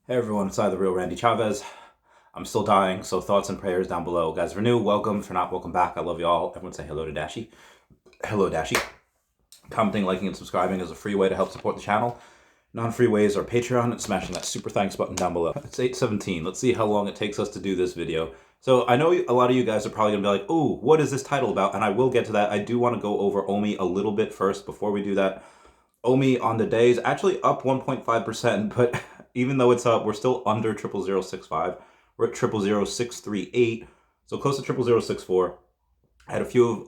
Hey everyone, it's the real Randy Chavez. I'm still dying, so thoughts and prayers down below. Guys, if you're new, welcome. If you're not, welcome back. I love y'all. Everyone say hello to Dashi. Hello, Dashi. Commenting, liking, and subscribing is a free way to help support the channel. Non-free ways are Patreon and smashing that super thanks button down below. It's 8:17. Let's see how long it takes us to do this video. So I know a lot of you guys are probably going to be like, ooh, what is this title about? And I will get to that. I do want to go over OMI a little bit first before we do that. OMI on the day is actually up 1.5%, but even though it's up, we're still under 0.0065. We're at 0.00638, so close to 0.0064. I had a few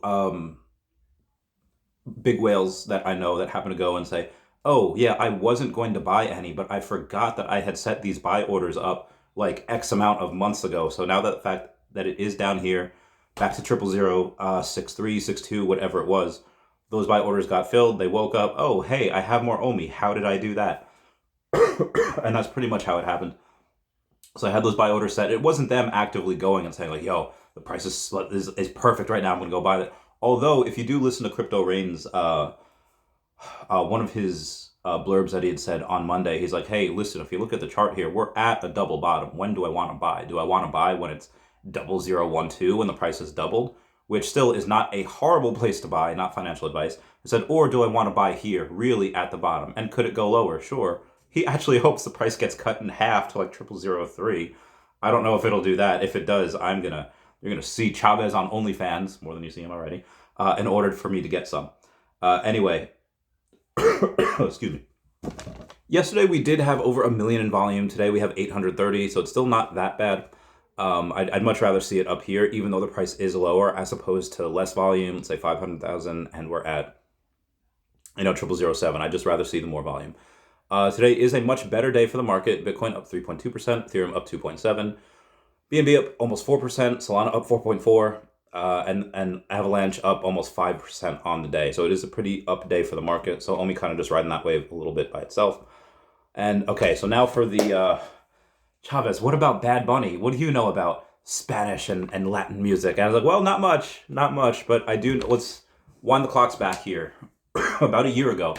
big whales that I know that happen to go and say, oh, yeah, I wasn't going to buy any, but I forgot that I had set these buy orders up like X amount of months ago. So now that the fact that it is down here, back to 0.0063, 62, whatever it was, those buy orders got filled. They woke up, oh, hey, I have more OMI. How did I do that? And that's pretty much how it happened. So I had those buy orders set. It wasn't them actively going and saying like, yo, the price is perfect right now. I'm going to go buy that. Although, if you do listen to Crypto Rain's, one of his blurbs that he had said on Monday, he's like, hey, listen, if you look at the chart here, we're at a double bottom. When do I want to buy? Do I want to buy when it's 0012 when the price has doubled? Which still is not a horrible place to buy, not financial advice. I said, or do I want to buy here, really at the bottom? And could it go lower? Sure. He actually hopes the price gets cut in half to like 0003. I don't know if it'll do that. If it does, you're gonna see Chavez on OnlyFans more than you see him already, in order for me to get some. Anyway, excuse me. Yesterday we did have over 1 million in volume. Today we have 830, so it's still not that bad. I'd much rather see it up here, even though the price is lower, as opposed to less volume, let's say 500,000, and we're at 0007. I'd just rather see the more volume. Today is a much better day for the market. Bitcoin up 3.2%, Ethereum up 2.7%, BNB up almost 4%, Solana up 4.4%, and Avalanche up almost 5% on the day. So it is a pretty up day for the market. So OMI kind of just riding that wave a little bit by itself. And okay, so now for the Chavez, what about Bad Bunny? What do you know about Spanish and Latin music? And I was like, well, not much, but I do. Let's wind the clocks back here. About a year ago,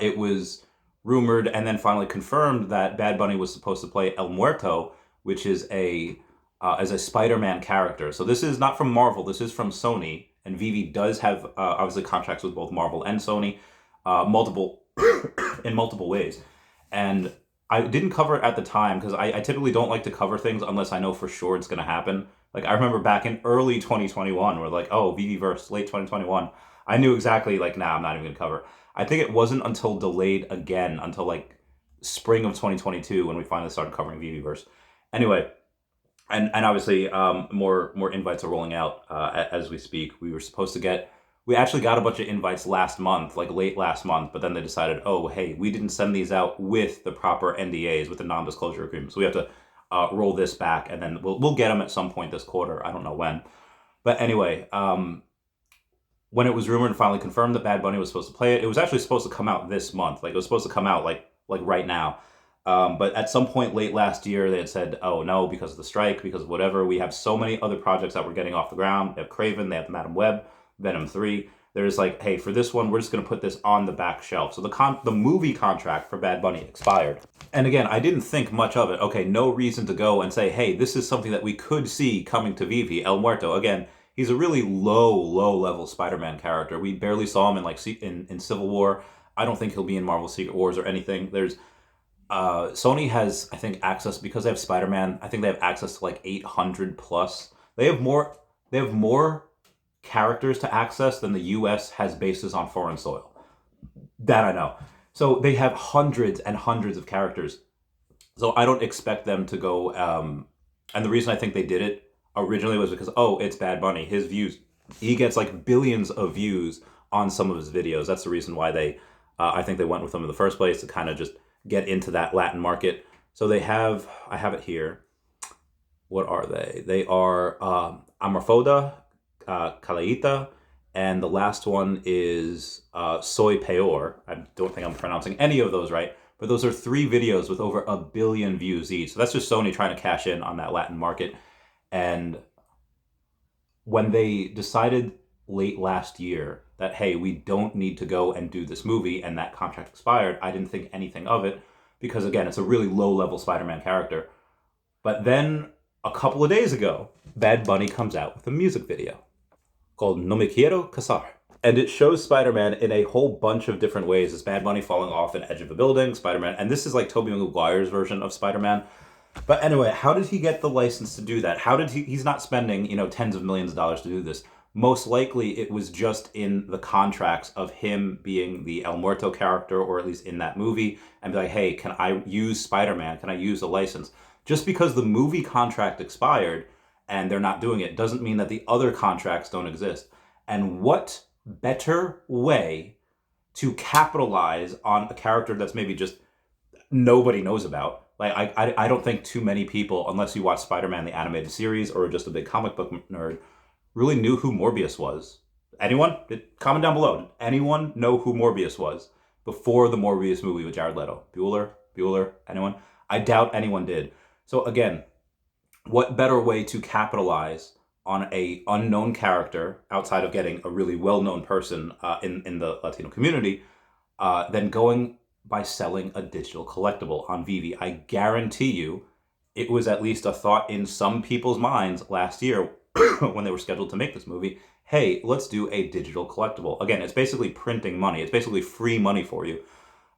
it was rumored and then finally confirmed that Bad Bunny was supposed to play El Muerto, which is as a Spider-Man character. So this is not from Marvel. This is from Sony, and Veve does have obviously contracts with both Marvel and Sony, multiple in multiple ways. And I didn't cover it at the time because I typically don't like to cover things unless I know for sure it's going to happen. Like I remember back in early 2021, we're like, oh, Veveverse, late 2021. I knew exactly like, nah, I'm not even going to cover. I think it wasn't until delayed again until like spring of 2022 when we finally started covering Veveverse. Anyway, and obviously more invites are rolling out as we speak. We actually got a bunch of invites last month, like late last month, but then they decided, oh, hey, we didn't send these out with the proper NDAs, with the non-disclosure agreement. So we have to roll this back, and then we'll get them at some point this quarter. I don't know when. But anyway, when it was rumored and finally confirmed that Bad Bunny was supposed to play it, it was actually supposed to come out this month. Like it was supposed to come out like right now. But at some point late last year, they had said, oh no, because of the strike, because of whatever, we have so many other projects that we're getting off the ground. They have Craven, they have Madam Web, Venom 3. There's like, hey, for this one, we're just going to put this on the back shelf. So the movie contract for Bad Bunny expired. And again, I didn't think much of it. Okay, no reason to go and say, hey, this is something that we could see coming to Veve, El Muerto. Again, he's a really low level Spider-Man character. We barely saw him in like in Civil War. I don't think he'll be in Marvel Secret Wars or anything. There's Sony has, I think, access because they have Spider-Man. I think they have access to like 800 plus. They have more characters to access than the U.S. has bases on foreign soil. That I know. So they have hundreds and hundreds of characters. So I don't expect them to go. And the reason I think they did it originally was because, oh, it's Bad Bunny. His views, he gets like billions of views on some of his videos. That's the reason why I think they went with him in the first place, to kind of just get into that Latin market. So I have it here. What are they? They are Amorfoda, Calaita, and the last one is Soy Peor. I don't think I'm pronouncing any of those right, but those are 3 videos with over 1 billion views each. So that's just Sony trying to cash in on that Latin market. And when they decided late last year that, hey, we don't need to go and do this movie, and that contract expired, I didn't think anything of it because again, it's a really low-level Spider-Man character. But then a couple of days ago, Bad Bunny comes out with a music video called No Me Quiero Casar. And it shows Spider-Man in a whole bunch of different ways. It's Bad Bunny falling off an edge of a building, Spider-Man, and this is like Tobey Maguire's version of Spider-Man. But anyway, how did he get the license to do that? How did he's not spending, tens of millions of dollars to do this. Most likely it was just in the contracts of him being the El Muerto character, or at least in that movie, and be like, hey, can I use Spider-Man? Can I use the license? Just because the movie contract expired and they're not doing it doesn't mean that the other contracts don't exist. And what better way to capitalize on a character that's maybe just nobody knows about? Like, I don't think too many people, unless you watch Spider-Man the animated series or just a big comic book nerd, really knew who Morbius was. Anyone? Comment down below. Did anyone know who Morbius was before the Morbius movie with Jared Leto? Bueller? Anyone? I doubt anyone did. So again, what better way to capitalize on a unknown character outside of getting a really well-known person in the Latino community than going by selling a digital collectible on Veve? I guarantee you it was at least a thought in some people's minds last year when they were scheduled to make this movie. Hey, let's do a digital collectible. Again, it's basically printing money. It's basically free money for you.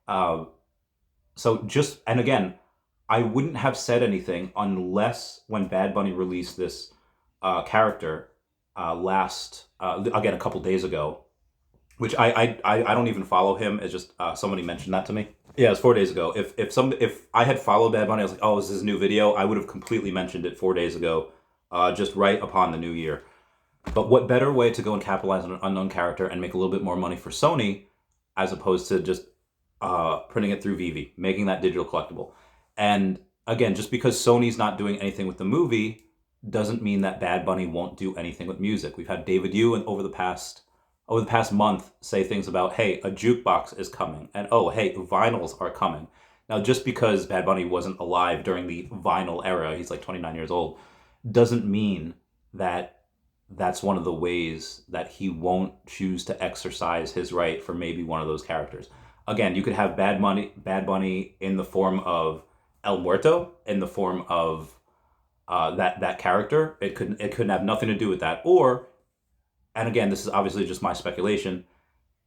And again, I wouldn't have said anything unless when Bad Bunny released this character again, a couple days ago, which I don't even follow him. It's just somebody mentioned that to me. Yeah, it was 4 days ago. If I had followed Bad Bunny, I was like, oh, this is his new video, I would have completely mentioned it 4 days ago, just right upon the new year. But what better way to go and capitalize on an unknown character and make a little bit more money for Sony, as opposed to just printing it through Veve, making that digital collectible. And again, just because Sony's not doing anything with the movie doesn't mean that Bad Bunny won't do anything with music. We've had David Yu over the past month say things about, hey, a jukebox is coming, and oh, hey, vinyls are coming. Now, just because Bad Bunny wasn't alive during the vinyl era, he's like 29 years old, doesn't mean that that's one of the ways that he won't choose to exercise his right for maybe one of those characters. Again, you could have Bad Bunny in the form of El Muerto, in the form of that character. It couldn't have nothing to do with that. Or, and again, this is obviously just my speculation,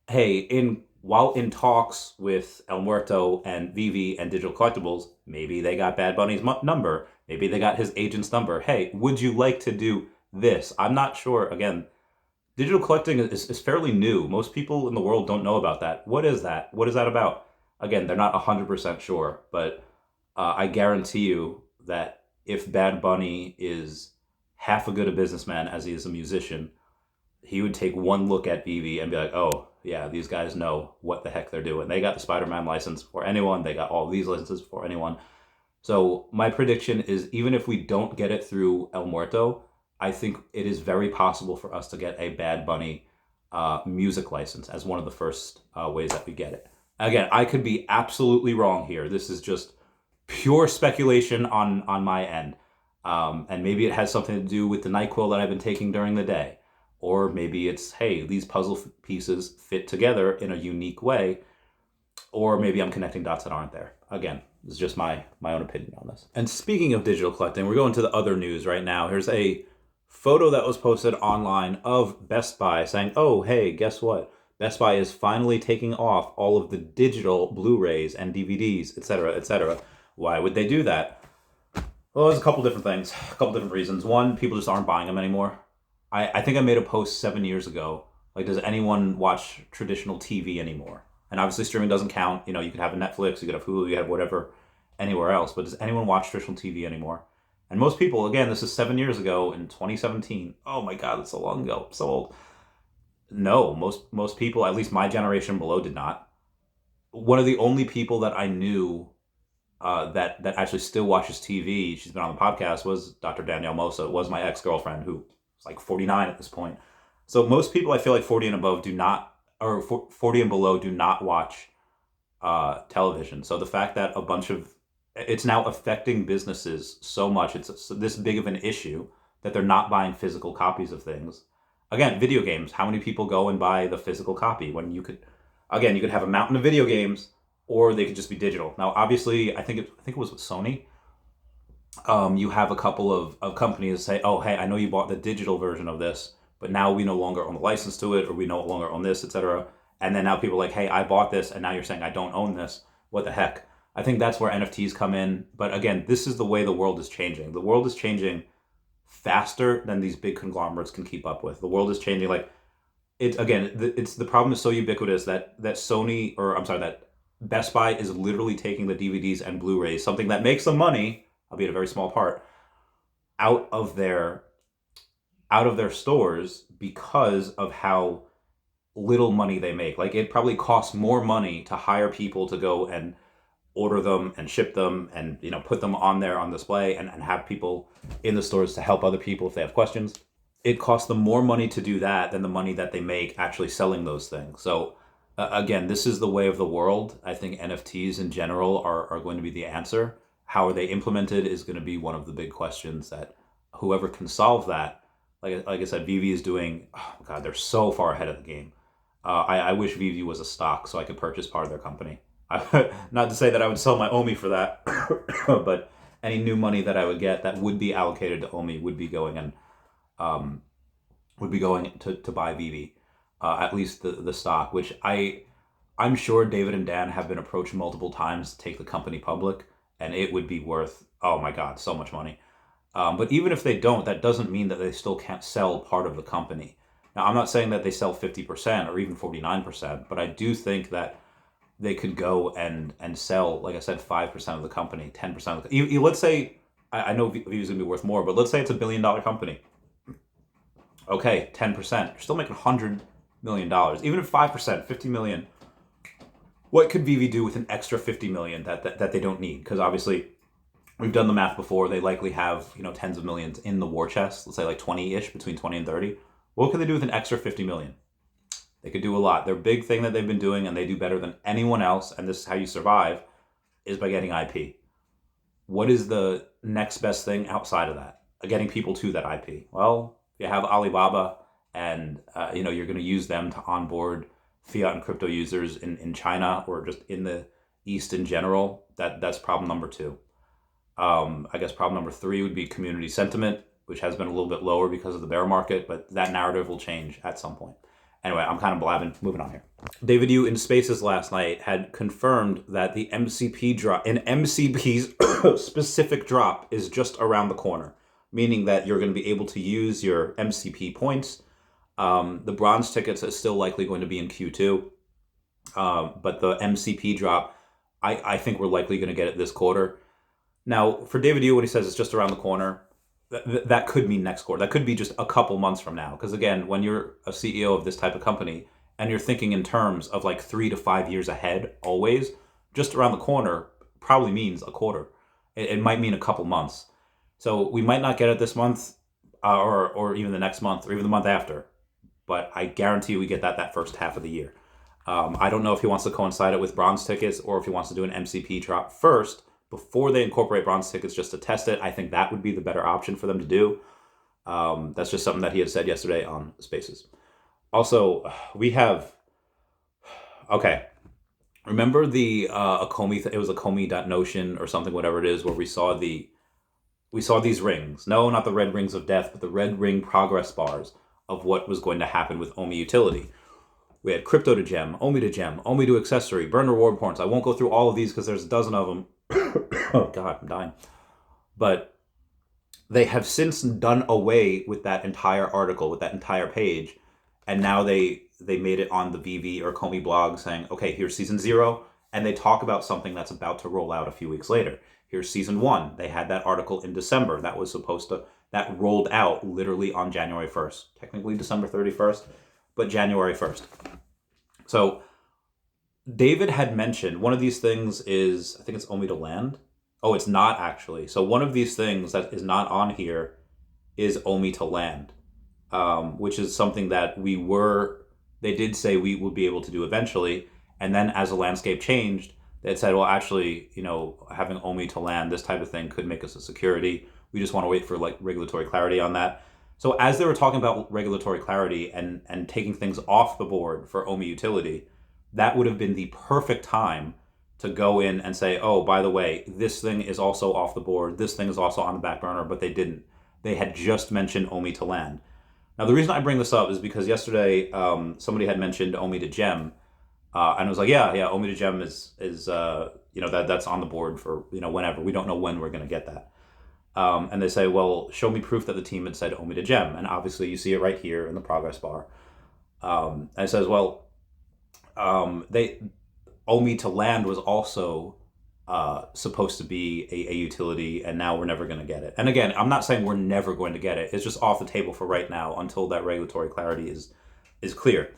hey, while in talks with El Muerto and Veve and Digital Collectibles, maybe they got Bad Bunny's number. Maybe they got his agent's number. Hey, would you like to do this? I'm not sure. Again, digital collecting is fairly new. Most people in the world don't know about that. What is that? What is that about? Again, they're not 100% sure, but I guarantee you that if Bad Bunny is half as good a businessman as he is a musician, he would take one look at Veve and be like, oh, yeah, these guys know what the heck they're doing. They got the Spider-Man license for anyone. They got all these licenses for anyone. So my prediction is, even if we don't get it through El Muerto, I think it is very possible for us to get a Bad Bunny music license as one of the first ways that we get it. Again, I could be absolutely wrong here. This is just pure speculation on my end. And maybe it has something to do with the NyQuil that I've been taking during the day. Or maybe it's, hey, these puzzle pieces fit together in a unique way. Or maybe I'm connecting dots that aren't there. Again, this is just my own opinion on this. And speaking of digital collecting, we're going to the other news right now. Here's a photo that was posted online of Best Buy saying, oh, hey, guess what? Best Buy is finally taking off all of the digital Blu-rays and DVDs, etc., etc. Why would they do that? Well, there's a couple different things, a couple different reasons. One, people just aren't buying them anymore. I think I made a post 7 years ago, like, does anyone watch traditional TV anymore? And obviously streaming doesn't count. You could have a Netflix, you could have Hulu, you could have whatever anywhere else. But does anyone watch traditional TV anymore? And most people, again, this is 7 years ago in 2017. Oh my God, that's so long ago. So old. No, most people, at least my generation below, did not. One of the only people that I knew that actually still watches TV, she's been on the podcast, was Dr. Danielle Mosa, was my ex-girlfriend, who was like 49 at this point. So most people, I feel like 40 and above do not, or 40 and below do not watch television. So the fact that it's now affecting businesses so much, it's this big of an issue that they're not buying physical copies of things. Again, video games, how many people go and buy the physical copy when you could have a mountain of video games, or they could just be digital. Now, obviously, I think it was with Sony. You have a couple of companies say, "Oh, hey, I know you bought the digital version of this, but now we no longer own the license to it, or we no longer own this, etc." And then now people are like, "Hey, I bought this, and now you're saying I don't own this. What the heck?" I think that's where NFTs come in. But again, this is the way the world is changing. The world is changing faster than these big conglomerates can keep up with. The world is changing like it's the problem is so ubiquitous that Sony, or I'm sorry, that Best Buy is literally taking the DVDs and Blu-rays, something that makes them money, albeit a very small part, out of their stores because of how little money they make. Like, it probably costs more money to hire people to go and order them and ship them and put them on there on display and have people in the stores to help other people if they have questions. It costs them more money to do that than the money that they make actually selling those things. So again, this is the way of the world. I think NFTs in general are going to be the answer. How are they implemented is going to be one of the big questions that whoever can solve that. Like I said, Veve is doing, oh God, they're so far ahead of the game. I wish Veve was a stock so I could purchase part of their company. Not to say that I would sell my OMI for that, but any new money that I would get that would be allocated to OMI would be going to buy Veve, at least the stock, which I'm sure David and Dan have been approached multiple times to take the company public, and it would be worth, oh my God, so much money. But even if they don't, that doesn't mean that they still can't sell part of the company. Now, I'm not saying that they sell 50% or even 49%, but I do think that they could go and sell, like I said, 5% of the company, 10% of the let's say, I know Veve is going to be worth more, but let's say it's $1 billion company. Okay, 10%. You're still making $100 million. Even if 5%, $50 million. What could Veve do with an extra $50 million that they don't need? Because obviously, we've done the math before. They likely have tens of millions in the war chest. Let's say like 20-ish, between 20 and 30. What could they do with an extra $50 million? They could do a lot. Their big thing that they've been doing, and they do better than anyone else, and this is how you survive, is by getting IP. What is the next best thing outside of that? Getting people to that IP. Well, you have Alibaba, and you're going to use them to onboard fiat and crypto users in China or just in the East in general. That's problem number 2. I guess problem number 3 would be community sentiment, which has been a little bit lower because of the bear market, but that narrative will change at some point. Anyway, I'm kind of blabbing. Moving on here. David Yu in Spaces last night had confirmed that the MCP drop, an MCP's specific drop, is just around the corner, meaning that you're going to be able to use your MCP points. The bronze tickets is still likely going to be in Q2, but the MCP drop, I think we're likely going to get it this quarter. Now, for David Yu, when he says it's just around the corner, that could mean next quarter. That could be just a couple months from now. Because again, when you're a CEO of this type of company and you're thinking in terms of like 3 to 5 years ahead, always, just around the corner probably means a quarter. It might mean a couple months. So we might not get it this month, or even the next month, or even the month after. But I guarantee we get that first half of the year. I don't know if he wants to coincide it with bronze tickets or if he wants to do an MCP drop first before they incorporate bronze tickets just to test it. I think that would be the better option for them to do. That's just something that he had said yesterday on Spaces. Also, we have... Okay. Remember the Aomi... It was Aomi.notion or something, whatever it is, where we saw these rings. No, not the red rings of death, but the red ring progress bars of what was going to happen with OMI utility. We had crypto to gem, OMI to gem, OMI to accessory, burn reward points. I won't go through all of these because there's a dozen of them. Oh God, I'm dying. But they have since done away with that entire article, with that entire page, and now they made it on the Veve or Aomi blog saying, okay, here's season 0, and they talk about something that's about to roll out a few weeks later. Here's season 1. They had that article in December that rolled out literally on January 1st. Technically December 31st, but January 1st. So David had mentioned one of these things is, I think it's OMI to land. Oh, it's not actually. So one of these things that is not on here is OMI to land, which is something that they did say we would be able to do eventually. And then as the landscape changed, they said, well, actually, having OMI to land, this type of thing could make us a security. We just want to wait for like regulatory clarity on that. So as they were talking about regulatory clarity and taking things off the board for OMI utility, that would have been the perfect time to go in and say, oh, by the way, this thing is also off the board. This thing is also on the back burner, but they didn't. They had just mentioned OMI to land. Now, the reason I bring this up is because yesterday somebody had mentioned OMI to Gem, and I was like, yeah, OMI to Gem is that's on the board for whenever. We don't know when we're going to get that. And they say, well, show me proof that the team had said OMI to Gem, and obviously you see it right here in the progress bar. And it says, well, OMI to land was also supposed to be a utility, and now we're never going to get it. And again, I'm not saying we're never going to get it. It's just off the table for right now until that regulatory clarity is clear.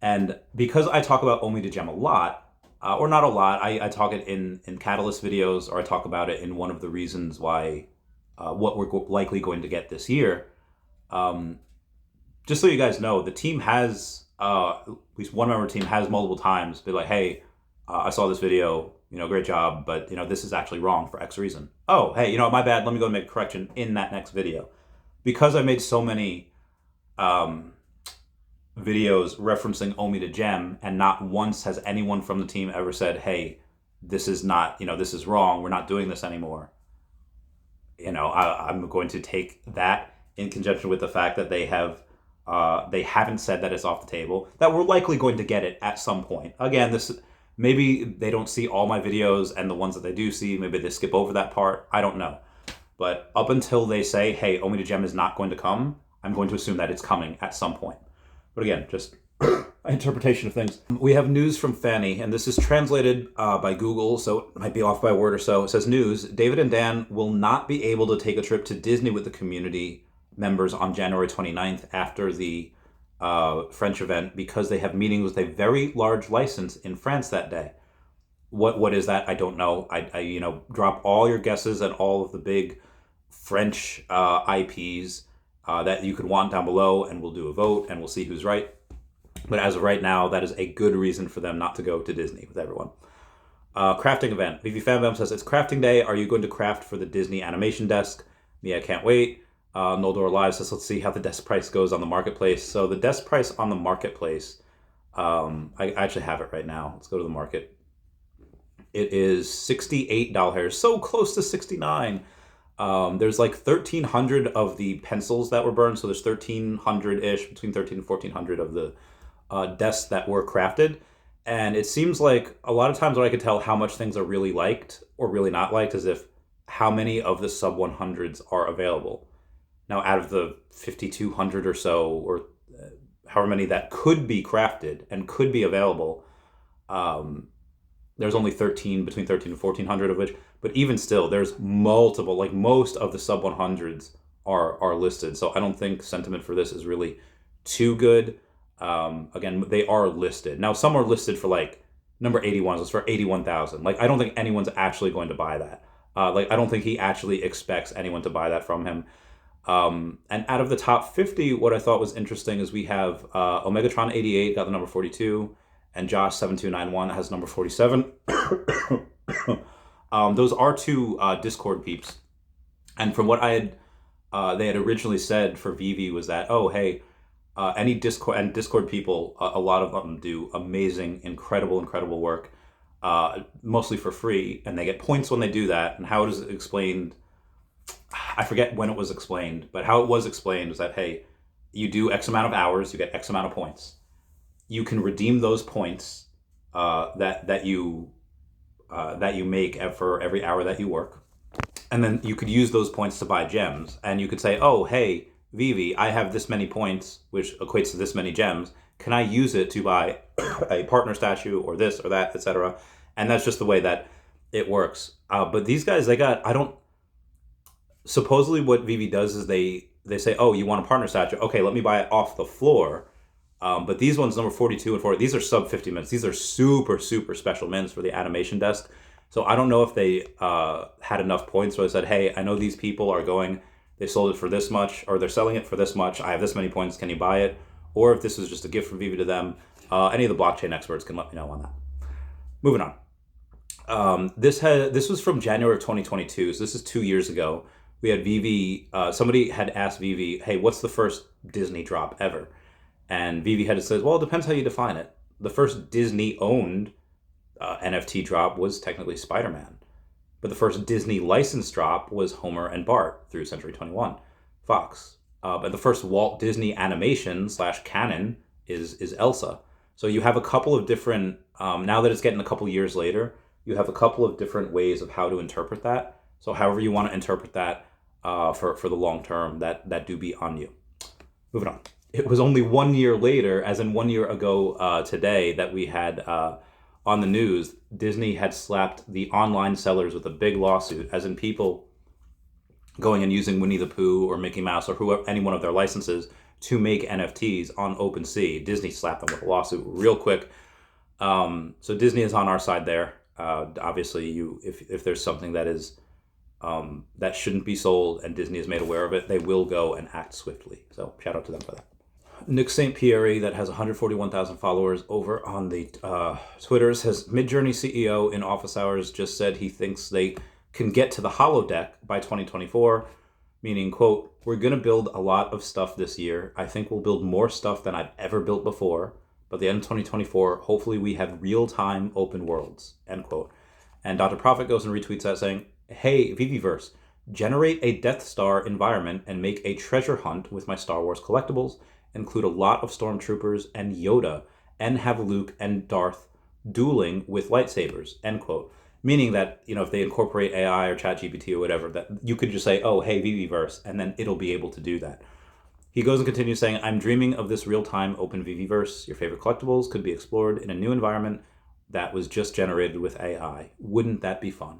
And because I talk about OMI to Gem a lot, or not a lot, I talk it in Catalyst videos, or I talk about it in one of the reasons why what we're likely going to get this year. Just so you guys know, the team has, at least one member of the team has multiple times been like, hey, I saw this video, great job, but, this is actually wrong for X reason. Oh, hey, my bad, let me go and make a correction in that next video. Because I made so many videos referencing OMI to Gem, and not once has anyone from the team ever said, hey, this is not, this is wrong, we're not doing this anymore. I'm going to take that in conjunction with the fact that they haven't said that it's off the table, that we're likely going to get it at some point. Again, maybe they don't see all my videos, and the ones that they do see, maybe they skip over that part. I don't know. But up until they say, hey, OMI to Gem is not going to come, I'm going to assume that it's coming at some point. But again, just interpretation of things. We have news from Fanny, and this is translated by Google, so it might be off by a word or so. It says, news, David and Dan will not be able to take a trip to Disney with the community members on January 29th after the French event because they have meetings with a very large license in France that day. What is that? I don't know. I drop all your guesses and all of the big French IPs that you could want down below, and we'll do a vote and we'll see who's right. But as of right now, that is a good reason for them not to go to Disney with everyone. Crafting event. Vivi Fanbam says, it's crafting day. Are you going to craft for the Disney animation desk? Me, I can't wait. Noldor Live says, let's see how the desk price goes on the marketplace. So the desk price on the marketplace, I actually have it right now. Let's go to the market. It is $68, so close to $69. There's like 1,300 of the pencils that were burned, so there's 1,300-ish, between 1,300 and 1,400 of the desks that were crafted. And it seems like a lot of times what I could tell how much things are really liked or really not liked is if how many of the sub 100s are available. Now, out of the 5,200 or so, or however many that could be crafted and could be available, there's only between 13 and 1,400 of which, but even still, there's multiple, like most of the sub 100s are listed. So I don't think sentiment for this is really too good. Again, they are listed. Now, some are listed for like number 81 is for 81,000. Like, I don't think anyone's actually going to buy that. I don't think he actually expects anyone to buy that from him. And out of the top 50, what I thought was interesting is we have Omegatron 88 got the number 42, and Josh 7291 has number 47. Those are two Discord peeps, and from what they had originally said for Veve was that, oh hey, any Discord people, a lot of them do amazing, incredible work, mostly for free, and they get points when they do that. And how it is explained, I forget when it was explained, but how it was explained was that, hey, you do X amount of hours, you get X amount of points. You can redeem those points that you make for every hour that you work, and then you could use those points to buy gems. And you could say, oh hey Veve, I have this many points, which equates to this many gems. Can I use it to buy a partner statue or this or that, etc.? And that's just the way that it works. But these guys, supposedly what Veve does is they say, oh, you want a partner statue? Okay, let me buy it off the floor. But these ones, number 42 and 40, these are sub 50 minutes. These are super special minutes for the animation desk. So I don't know if they had enough points where they said, hey, I know these people are going, they sold it for this much, or they're selling it for this much. I have this many points. Can you buy it? Or if this was just a gift from Veve to them, any of the blockchain experts can let me know on that. Moving on. This was from January of 2022. So this is 2 years ago. We had Veve, somebody had asked Veve, hey, what's the first Disney drop ever? And Veve had said, well, it depends how you define it. The first Disney-owned NFT drop was technically Spider-Man. But the first Disney license drop was Homer and Bart through Century 21, Fox. But the first Walt Disney animation / canon is Elsa. So you have a couple of different, now that it's getting a couple years later, you have a couple of different ways of how to interpret that. So however you want to interpret that for the long term, that do be on you. Moving on. It was only 1 year later, as in 1 year ago today, that we had on the news, Disney had slapped the online sellers with a big lawsuit, as in people going and using Winnie the Pooh or Mickey Mouse or whoever, any one of their licenses to make NFTs on OpenSea. Disney slapped them with a lawsuit real quick. So Disney is on our side there. Obviously, if there's something that is that shouldn't be sold and Disney is made aware of it, they will go and act swiftly. So shout out to them for that. Nick St. Pierre, that has 141,000 followers over on the Twitter, says Midjourney CEO in office hours just said he thinks they can get to the holodeck by 2024, meaning, quote, we're going to build a lot of stuff this year. I think we'll build more stuff than I've ever built before. But at the end of 2024, hopefully we have real-time open worlds, end quote. And Dr. Prophet goes and retweets that saying, hey, Viviverse, generate a Death Star environment and make a treasure hunt with my Star Wars collectibles. Include a lot of stormtroopers and Yoda, and have Luke and Darth dueling with lightsabers, end quote. Meaning that, if they incorporate AI or ChatGPT or whatever, that you could just say, oh, hey, Viviverse, and then it'll be able to do that. He goes and continues saying, I'm dreaming of this real-time open Viviverse. Your favorite collectibles could be explored in a new environment that was just generated with AI. Wouldn't that be fun?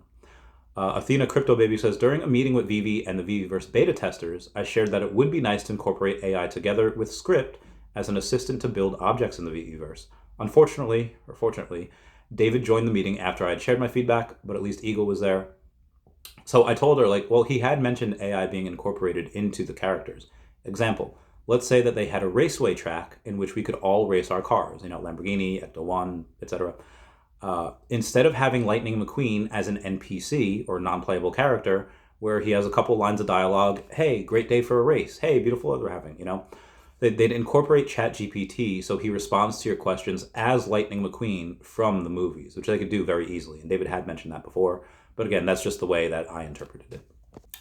Athena Crypto Baby says, during a meeting with Vivi and the Viviverse beta testers, I shared that it would be nice to incorporate AI together with script as an assistant to build objects in the Viviverse. Unfortunately, or fortunately, David joined the meeting after I had shared my feedback, but at least Eagle was there. So I told her, he had mentioned AI being incorporated into the characters. Example, let's say that they had a raceway track in which we could all race our cars, Lamborghini, Ecto-1, etc. Instead of having Lightning McQueen as an NPC or non-playable character, where he has a couple lines of dialogue, hey, great day for a race, hey, beautiful weather we're having, They'd incorporate ChatGPT so he responds to your questions as Lightning McQueen from the movies, which they could do very easily. And David had mentioned that before. But again, that's just the way that I interpreted it.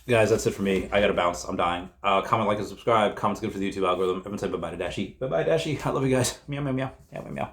Guys, that's it for me. I gotta bounce. I'm dying. Comment, like, and subscribe. Comment's good for the YouTube algorithm. Everyone say bye-bye to Dashi. Bye-bye, Dashi. I love you guys. Meow, meow, meow. Meow, meow, meow.